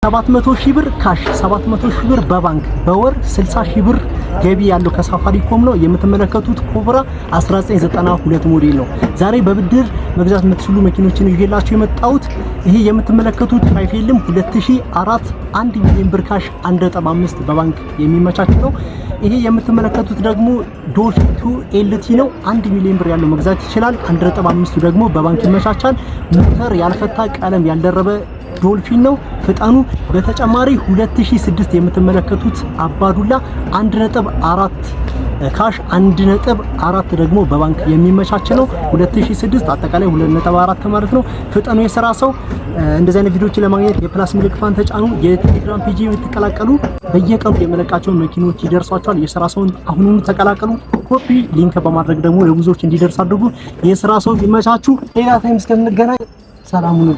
700,000 ብር ካሽ 700,000 ብር በባንክ በወር 60,000 ብር ገቢ ያለው ከሳፋሪኮም ነው። የምትመለከቱት ኮብራ 1992 ሞዴል ነው። ዛሬ በብድር መግዛት የምትችሉ መኪኖችን ይዤላችሁ የመጣሁት ይሄ የምትመለከቱት ፋይፌልም 2004 1 ሚሊዮን ብር ካሽ 1.5 በባንክ የሚመቻች ነው። ይሄ የምትመለከቱት ደግሞ ዶልፊን 2 ኤልቲ ነው። 1 ሚሊዮን ብር ያለው መግዛት ይችላል። 1.5 ደግሞ በባንክ ይመቻቻል። ሞተር ያልፈታ ቀለም ያልደረበ ዶልፊን ነው። ፍጣኑ በተጨማሪ 2006 የምትመለከቱት አባዱላ 1.4 ካሽ 1.4 ደግሞ በባንክ የሚመቻች ነው። 2006 አጠቃላይ 2.4 ማለት ነው። ፍጣኑ የሰራ ሰው እንደዚህ አይነት ቪዲዮዎችን ለማግኘት የፕላስ ምልክቷን ተጫኑ። የቴሌግራም ፔጅ የምትቀላቀሉ በየቀኑ የመለቃቸውን መኪኖች ይደርሷቸዋል። የሰራ ሰውን አሁኑኑ ተቀላቀሉ። ኮፒ ሊንክ በማድረግ ደግሞ ለብዙዎች እንዲደርስ አድርጉ። የሰራ ሰው ይመቻችሁ። ሌላ ታይም እስከምንገናኝ ሰላም ሁኑ።